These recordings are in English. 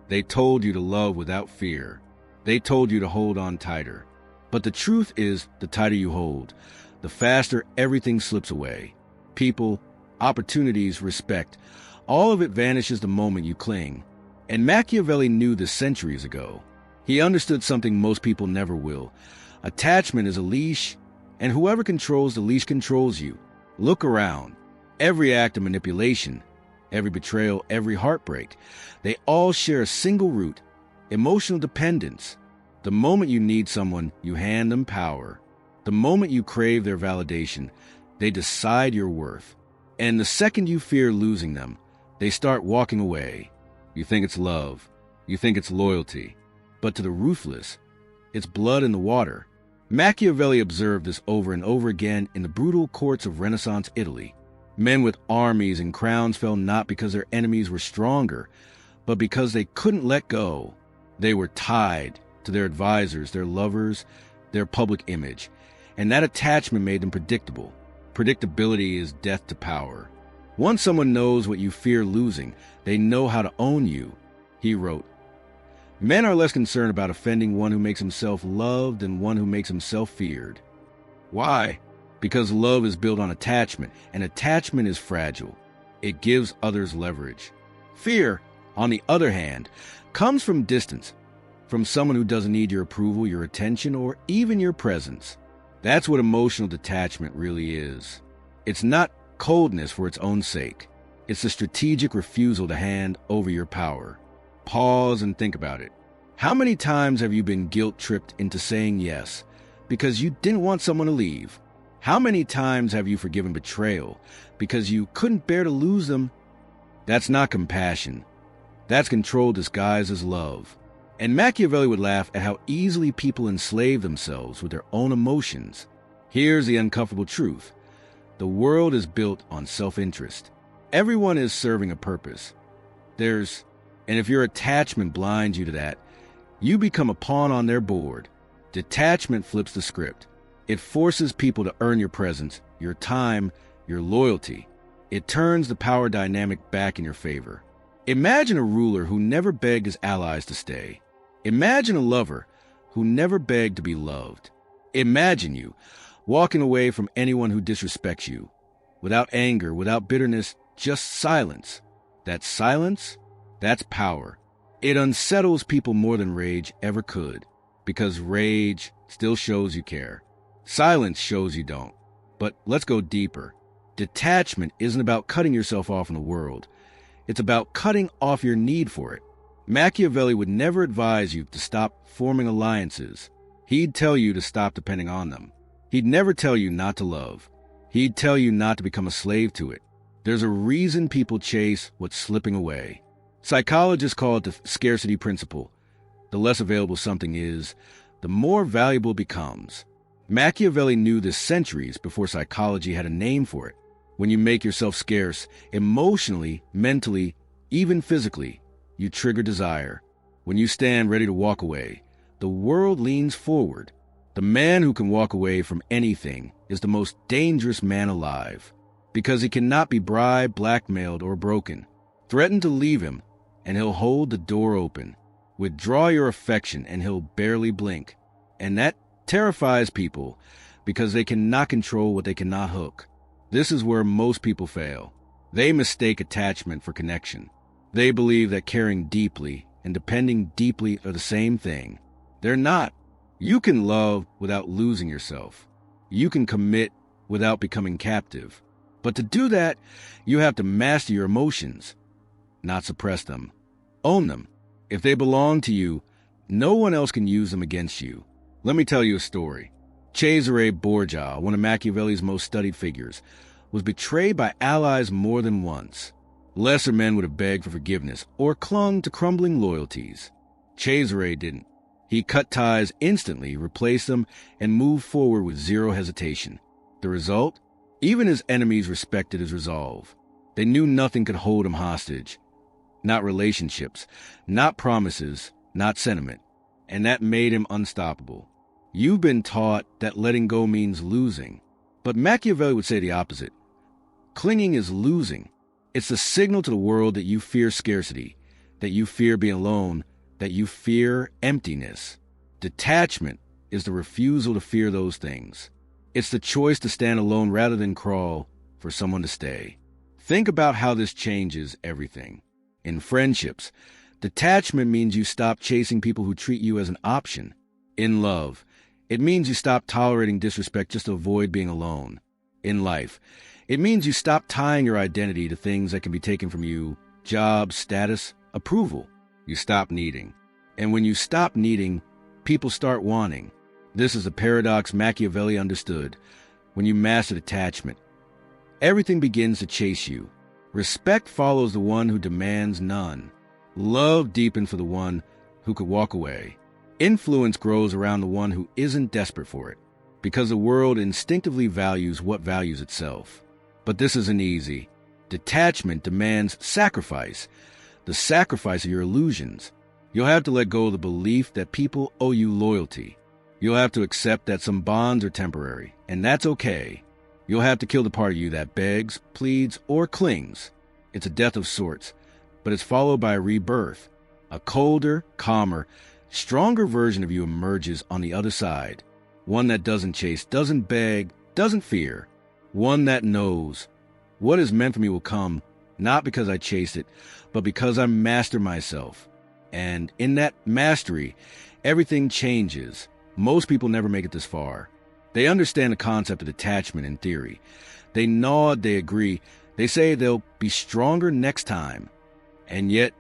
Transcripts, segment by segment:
They told you to love without fear. They told you to hold on tighter. But the truth is, the tighter you hold, the faster everything slips away. People, opportunities, respect, all of it vanishes the moment you cling. And Machiavelli knew this centuries ago. He understood something most people never will. Attachment is a leash, and whoever controls the leash controls you. Look around. Every act of manipulation, every betrayal, every heartbreak, they all share a single root: emotional dependence. The moment you need someone, you hand them power. The moment you crave their validation, they decide your worth. And the second you fear losing them, they start walking away. You think it's love. You think it's loyalty. But to the ruthless, it's blood in the water. Machiavelli observed this over and over again in the brutal courts of Renaissance Italy. Men with armies and crowns fell not because their enemies were stronger, but because they couldn't let go. They were tied to their advisors, their lovers, their public image, and that attachment made them predictable. Predictability is death to power. Once someone knows what you fear losing, they know how to own you. He wrote, "Men are less concerned about offending one who makes himself loved than one who makes himself feared." Why? Because love is built on attachment, and attachment is fragile. It gives others leverage. Fear, on the other hand, comes from distance, from someone who doesn't need your approval, your attention, or even your presence. That's what emotional detachment really is. It's not coldness for its own sake. It's the strategic refusal to hand over your power. Pause and think about it. How many times have you been guilt-tripped into saying yes because you didn't want someone to leave? How many times have you forgiven betrayal because you couldn't bear to lose them? That's not compassion. That's control disguised as love. And Machiavelli would laugh at how easily people enslave themselves with their own emotions. Here's the uncomfortable truth. The world is built on self-interest. Everyone is serving a purpose. And if your attachment blinds you to that, you become a pawn on their board. Detachment flips the script. It forces people to earn your presence, your time, your loyalty. It turns the power dynamic back in your favor. Imagine a ruler who never begged his allies to stay. Imagine a lover who never begged to be loved. Imagine you walking away from anyone who disrespects you, without anger, without bitterness, just silence. That silence, that's power. It unsettles people more than rage ever could, because rage still shows you care. Silence shows you don't. But let's go deeper. Detachment isn't about cutting yourself off from the world. It's about cutting off your need for it. Machiavelli would never advise you to stop forming alliances. He'd tell you to stop depending on them. He'd never tell you not to love. He'd tell you not to become a slave to it. There's a reason people chase what's slipping away. Psychologists call it the scarcity principle. The less available something is, the more valuable it becomes. Machiavelli knew this centuries before psychology had a name for it. When you make yourself scarce, emotionally, mentally, even physically, you trigger desire. When you stand ready to walk away, the world leans forward. The man who can walk away from anything is the most dangerous man alive, because he cannot be bribed, blackmailed, or broken. Threaten to leave him, and he'll hold the door open. Withdraw your affection, and he'll barely blink. And that terrifies people, because they cannot control what they cannot hook. This is where most people fail. They mistake attachment for connection. They believe that caring deeply and depending deeply are the same thing. They're not. You can love without losing yourself. You can commit without becoming captive. But to do that, you have to master your emotions, not suppress them. Own them. If they belong to you, no one else can use them against you. Let me tell you a story. Cesare Borgia, one of Machiavelli's most studied figures, was betrayed by allies more than once. Lesser men would have begged for forgiveness or clung to crumbling loyalties. Cesare didn't. He cut ties instantly, replaced them, and moved forward with zero hesitation. The result? Even his enemies respected his resolve. They knew nothing could hold him hostage. Not relationships, not promises, not sentiment. And that made him unstoppable. You've been taught that letting go means losing. But Machiavelli would say the opposite. Clinging is losing. It's the signal to the world that you fear scarcity. that you fear being alone, that you fear emptiness. Detachment is the refusal to fear those things. It's the choice to stand alone rather than crawl for someone to stay. Think about how this changes everything. In friendships, detachment means you stop chasing people who treat you as an option. In love, it means you stop tolerating disrespect just to avoid being alone. In life, it means you stop tying your identity to things that can be taken from you: job, status, approval. You stop needing. And when you stop needing, people start wanting. This is a paradox Machiavelli understood. When you master detachment, everything begins to chase you. Respect follows the one who demands none. Love deepens for the one who could walk away. Influence grows around the one who isn't desperate for it, because the world instinctively values what values itself. But this isn't easy. Detachment demands sacrifice, the sacrifice of your illusions. You'll have to let go of the belief that people owe you loyalty. You'll have to accept that some bonds are temporary, and that's okay. You'll have to kill the part of you that begs, pleads, or clings. It's a death of sorts, but it's followed by a rebirth. A colder, calmer, stronger version of you emerges on the other side. One that doesn't chase, doesn't beg, doesn't fear. One that knows what is meant for me will come, not because I chased it, but because I master myself. And in that mastery, everything changes. Most people never make it this far. They understand the concept of detachment in theory. They nod, they agree, they say they'll be stronger next time. And yet,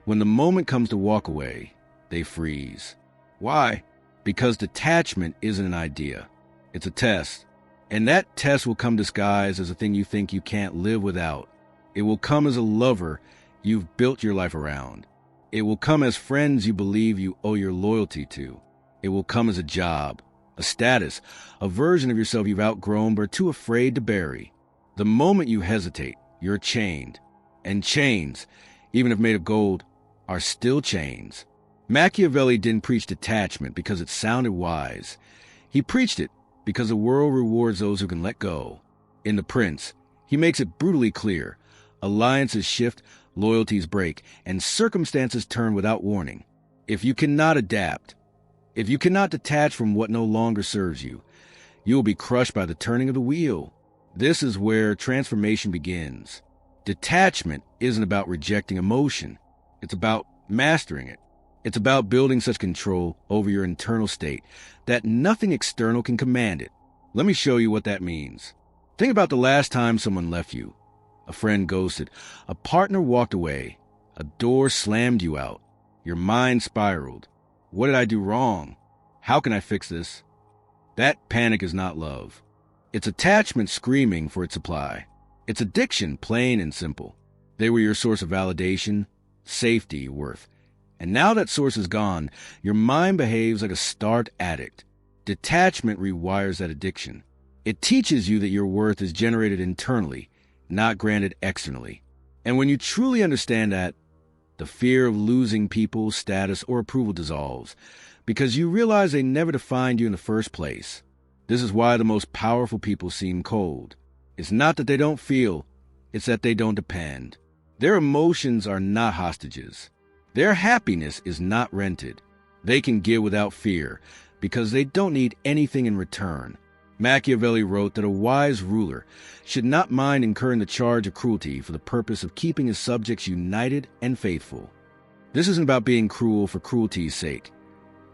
when the moment comes to walk away, they freeze. Why? Because detachment isn't an idea. It's a test. And that test will come disguised as a thing you think you can't live without. It will come as a lover you've built your life around. It will come as friends you believe you owe your loyalty to. It will come as a job, a status, a version of yourself you've outgrown but are too afraid to bury. The moment you hesitate, you're chained. And chains, even if made of gold, are still chains. Machiavelli didn't preach detachment because it sounded wise. He preached it because the world rewards those who can let go. In The Prince, he makes it brutally clear. Alliances shift, loyalties break, and circumstances turn without warning. If you cannot adapt, if you cannot detach from what no longer serves you, you will be crushed by the turning of the wheel. This is where transformation begins. Detachment isn't about rejecting emotion. It's about mastering it. It's about building such control over your internal state that nothing external can command it. Let me show you what that means. Think about the last time someone left you. A friend ghosted. A partner walked away. A door slammed you out. Your mind spiraled. What did I do wrong? How can I fix this? That panic is not love. It's attachment screaming for its supply. It's addiction, plain and simple. They were your source of validation, safety, worth. And now that source is gone, your mind behaves like a starved addict. Detachment rewires that addiction. It teaches you that your worth is generated internally, not granted externally. And when you truly understand that, the fear of losing people, status, or approval dissolves, because you realize they never defined you in the first place. This is why the most powerful people seem cold. It's not that they don't feel, it's that they don't depend. Their emotions are not hostages. Their happiness is not rented. They can give without fear, because they don't need anything in return. Machiavelli wrote that a wise ruler should not mind incurring the charge of cruelty for the purpose of keeping his subjects united and faithful. This isn't about being cruel for cruelty's sake.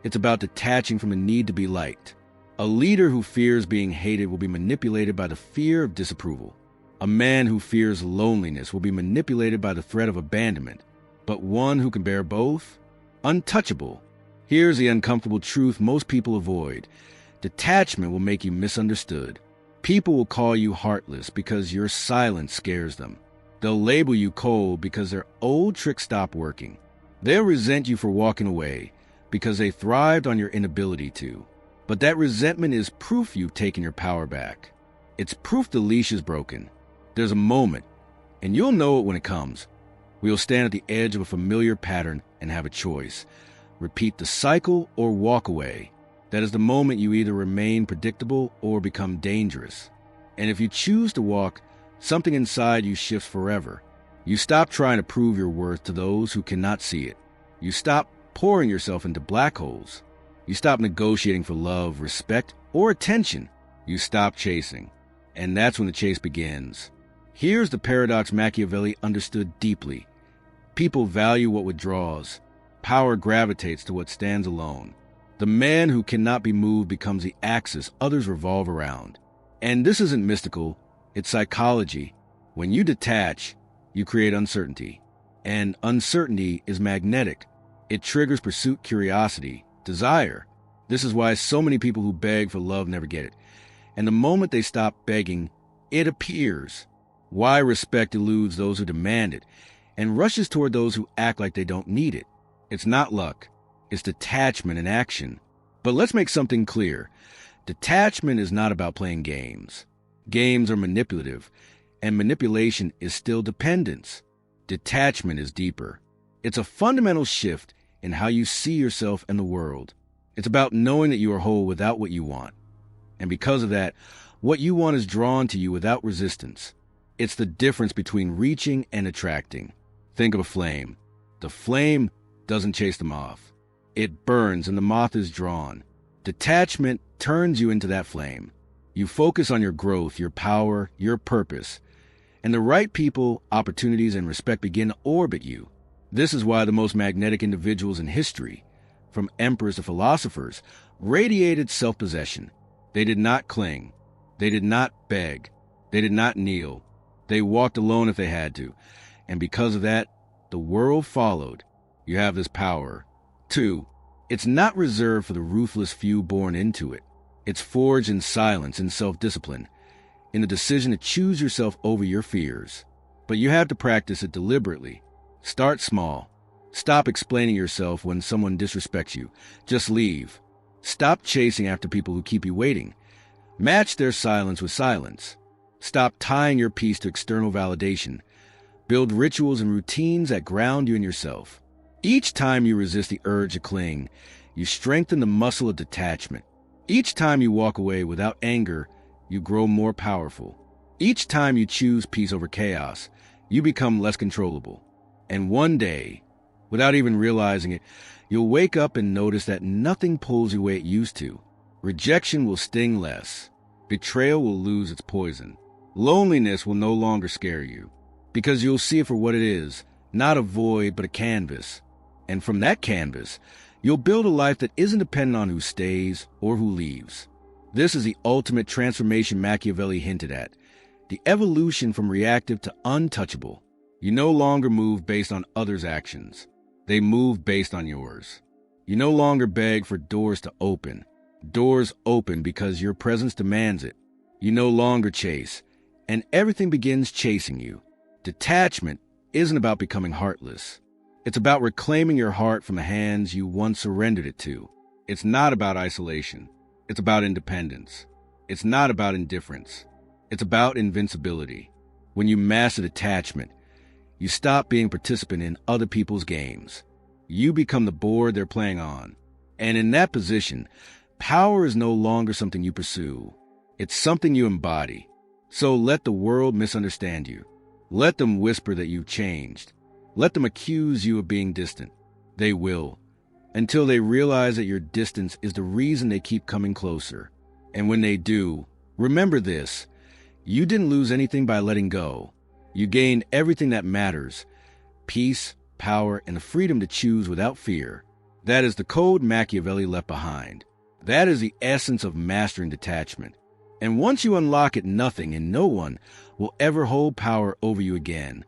It's about detaching from the need to be liked. A leader who fears being hated will be manipulated by the fear of disapproval. A man who fears loneliness will be manipulated by the threat of abandonment. But one who can bear both? Untouchable. Here's the uncomfortable truth most people avoid. Detachment will make you misunderstood. People will call you heartless because your silence scares them. They'll label you cold because their old tricks stop working. They'll resent you for walking away because they thrived on your inability to. But that resentment is proof you've taken your power back. It's proof the leash is broken. There's a moment, and you'll know it when it comes. We'll stand at the edge of a familiar pattern and have a choice. Repeat the cycle or walk away. That is the moment you either remain predictable or become dangerous. And if you choose to walk, something inside you shifts forever. You stop trying to prove your worth to those who cannot see it. You stop pouring yourself into black holes. You stop negotiating for love, respect, or attention. You stop chasing. And that's when the chase begins. Here's the paradox Machiavelli understood deeply. People value what withdraws. Power gravitates to what stands alone. The man who cannot be moved becomes the axis others revolve around. And this isn't mystical, it's psychology. When you detach, you create uncertainty. And uncertainty is magnetic. It triggers pursuit, curiosity, desire. This is why so many people who beg for love never get it. And the moment they stop begging, it appears. Why respect eludes those who demand it and rushes toward those who act like they don't need it. It's not luck. It's detachment in action. But let's make something clear. Detachment is not about playing games. Games are manipulative, and manipulation is still dependence. Detachment is deeper. It's a fundamental shift in how you see yourself and the world. It's about knowing that you are whole without what you want. And because of that, what you want is drawn to you without resistance. It's the difference between reaching and attracting. Think of a flame. The flame doesn't chase the moth. It burns and the moth is drawn. Detachment turns you into that flame. You focus on your growth, your power, your purpose. And the right people, opportunities, and respect begin to orbit you. This is why the most magnetic individuals in history, from emperors to philosophers, radiated self-possession. They did not cling. They did not beg. They did not kneel. They walked alone if they had to. And because of that, the world followed. You have this power. 2. It's not reserved for the ruthless few born into it. It's forged in silence and self-discipline, in the decision to choose yourself over your fears. But you have to practice it deliberately. Start small. Stop explaining yourself when someone disrespects you. Just leave. Stop chasing after people who keep you waiting. Match their silence with silence. Stop tying your peace to external validation. Build rituals and routines that ground you in yourself. Each time you resist the urge to cling, you strengthen the muscle of detachment. Each time you walk away without anger, you grow more powerful. Each time you choose peace over chaos, you become less controllable. And one day, without even realizing it, you'll wake up and notice that nothing pulls you the way it used to. Rejection will sting less. Betrayal will lose its poison. Loneliness will no longer scare you, because you'll see it for what it is, not a void, but a canvas. And from that canvas, you'll build a life that isn't dependent on who stays or who leaves. This is the ultimate transformation Machiavelli hinted at, the evolution from reactive to untouchable. You no longer move based on others' actions. They move based on yours. You no longer beg for doors to open. Doors open because your presence demands it. You no longer chase, and everything begins chasing you. Detachment isn't about becoming heartless. It's about reclaiming your heart from the hands you once surrendered it to. It's not about isolation. It's about independence. It's not about indifference. It's about invincibility. When you master detachment, you stop being a participant in other people's games. You become the board they're playing on. And in that position, power is no longer something you pursue. It's something you embody. So let the world misunderstand you. Let them whisper that you've changed. Let them accuse you of being distant. They will, until they realize that your distance is the reason they keep coming closer. And when they do, remember this: you didn't lose anything by letting go. You gained everything that matters: peace, power, and the freedom to choose without fear. That is the code Machiavelli left behind. That is the essence of mastering detachment. And once you unlock it, nothing and no one will ever hold power over you again.